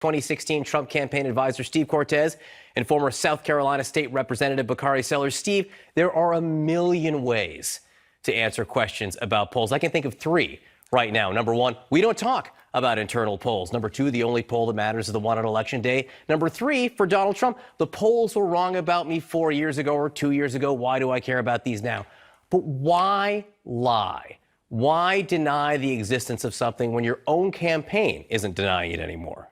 2016 Trump campaign advisor Steve Cortez and former South Carolina State Representative Bakari Sellers. Steve, there are a million ways to answer questions about polls. I can think of three right now. Number one, we don't talk about internal polls. Number two, the only poll that matters is the one on Election Day. Number three, for Donald Trump, the polls were wrong about me 4 years ago or 2 years ago. Why do I care about these now? But why lie? Why deny the existence of something when your own campaign isn't denying it anymore?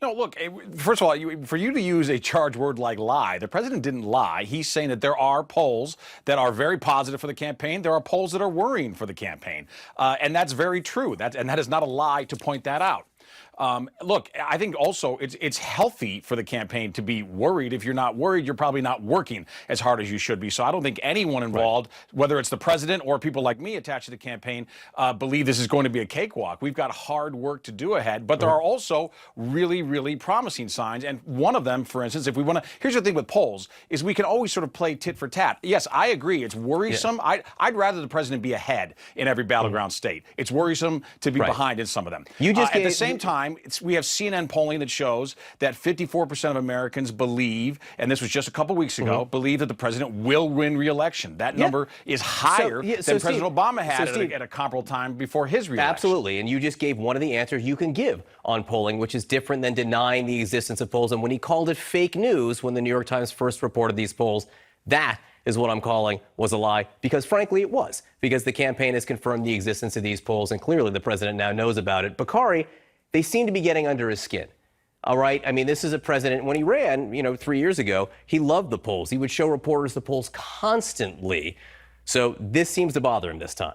No, look, first of all, for you to use a charged word like lie, the president didn't lie. He's saying that there are polls that are very positive for the campaign. There are polls that are worrying for the campaign. And that's very true. And that is not a lie to point that out. Look, I think also it's healthy for the campaign to be worried. If you're not worried, you're probably not working as hard as you should be. So I don't think anyone involved, whether it's the president or people like me attached to the campaign, believe this is going to be a cakewalk. We've got hard work to do ahead, but there are also really, really promising signs. And one of them, for instance, if we want to, here's the thing with polls, is we can always sort of play tit for tat. Yes, I agree. It's worrisome. Yeah. I'd rather the president be ahead in every battleground state. It's worrisome to be behind in some of them. You just at the same time, we have CNN polling that shows that 54% of Americans believe, and this was just a couple weeks ago, believe that the president will win re-election. That number is higher than President Obama had at a comparable time before his re-election. Absolutely, and you just gave one of the answers you can give on polling, which is different than denying the existence of polls. And when he called it fake news when the New York Times first reported these polls, that is what I'm calling was a lie, because frankly it was, because the campaign has confirmed the existence of these polls, and clearly the president now knows about it. Bakari, they seem to be getting under his skin. All right. I mean, this is a president. When he ran, 3 years ago, he loved the polls. He would show reporters the polls constantly. So this seems to bother him this time.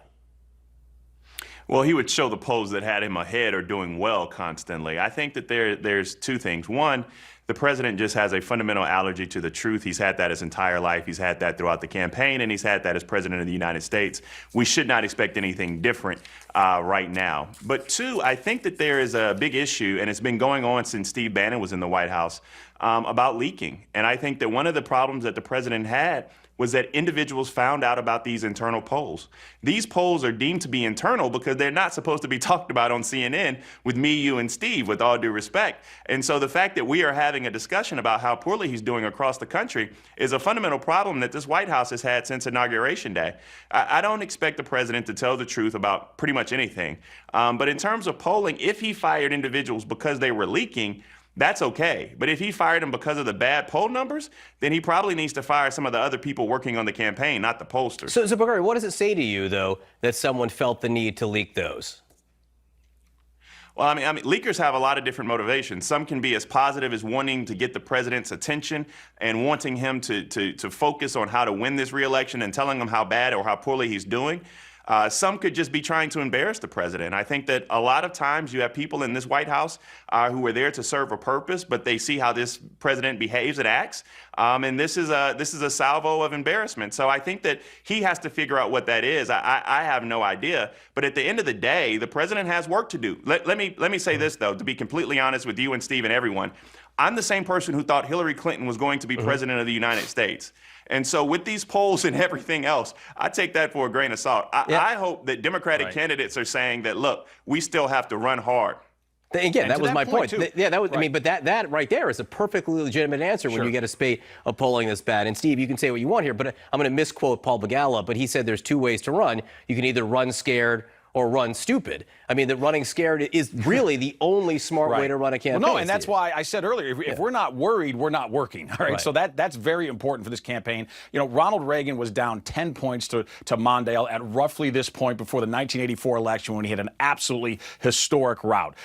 Well, he would show the polls that had him ahead or doing well constantly. I think that there's two things. One, the president just has a fundamental allergy to the truth. He's had that his entire life. He's had that throughout the campaign, and he's had that as president of the United States. We should not expect anything different right now. But two, I think that there is a big issue, and it's been going on since Steve Bannon was in the White House, about leaking. And I think that one of the problems that the president had was that individuals found out about these internal polls. These polls are deemed to be internal because they're not supposed to be talked about on CNN with me, you, and Steve, with all due respect. And so the fact that we are having a discussion about how poorly he's doing across the country is a fundamental problem that this White House has had since Inauguration Day. I don't expect the president to tell the truth about pretty much anything. But in terms of polling, if he fired individuals because they were leaking, that's okay. But if he fired them because of the bad poll numbers, then he probably needs to fire some of the other people working on the campaign, not the pollsters. So Bakari, what does it say to you, though, that someone felt the need to leak those? Well, I mean, leakers have a lot of different motivations. Some can be as positive as wanting to get the president's attention and wanting him to focus on how to win this re-election and telling him how bad or how poorly he's doing. Some could just be trying to embarrass the president. I think that a lot of times you have people in this White House who are there to serve a purpose, but they see how this president behaves and acts, and this is a salvo of embarrassment. So I think that he has to figure out what that is. I have no idea. But at the end of the day, the president has work to do. Let me say this, though, to be completely honest with you and Steve and everyone. I'm the same person who thought Hillary Clinton was going to be president of the United States. And so with these polls and everything else, I take that for a grain of salt. I hope that Democratic candidates are saying that, look, we still have to run hard. Again, that was my point. Yeah, that was. I mean, but that right there is a perfectly legitimate answer when you get a spate of polling this bad. And Steve, you can say what you want here, but I'm going to misquote Paul Begala, but he said there's two ways to run. You can either run scared or run stupid. I mean, that running scared is really the only smart way to run a campaign. Well, no, and that's why I said earlier, if we're not worried, we're not working. All right? So that's very important for this campaign. Ronald Reagan was down 10 points to Mondale at roughly this point before the 1984 election when he had an absolutely historic rout.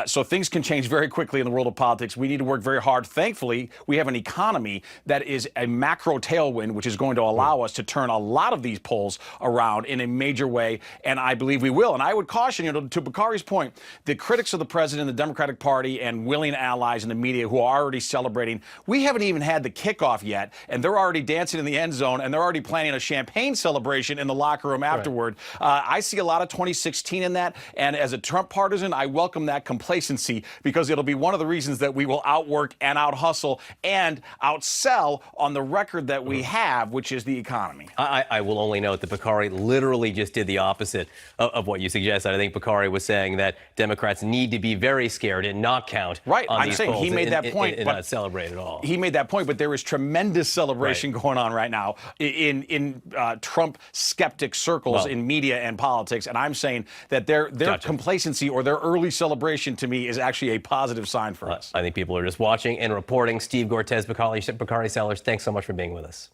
So things can change very quickly in the world of politics. We need to work very hard. Thankfully, we have an economy that is a macro tailwind, which is going to allow us to turn a lot of these polls around in a major way, and I believe we will. And I would caution, to Bakari's point, the critics of the president, the Democratic Party, and willing allies in the media who are already celebrating. We haven't even had the kickoff yet, and they're already dancing in the end zone, and they're already planning a champagne celebration in the locker room afterward. I see a lot of 2016 in that, and as a Trump partisan, I welcome that complacency because it'll be one of the reasons that we will outwork and out-hustle and outsell on the record that we have, which is the economy. I will only note that Bakari literally just did the opposite of what you suggested. I think Bakari was saying that Democrats need to be very scared and not count Right. on I'm these saying polls he made that point, and but not celebrate at all. He made that point, but there is tremendous celebration going on right now in Trump skeptic circles in media and politics, and I'm saying that their complacency or their early celebration to me is actually a positive sign for us. I think people are just watching and reporting. Steve Gortez, Bakari Sellers, thanks so much for being with us.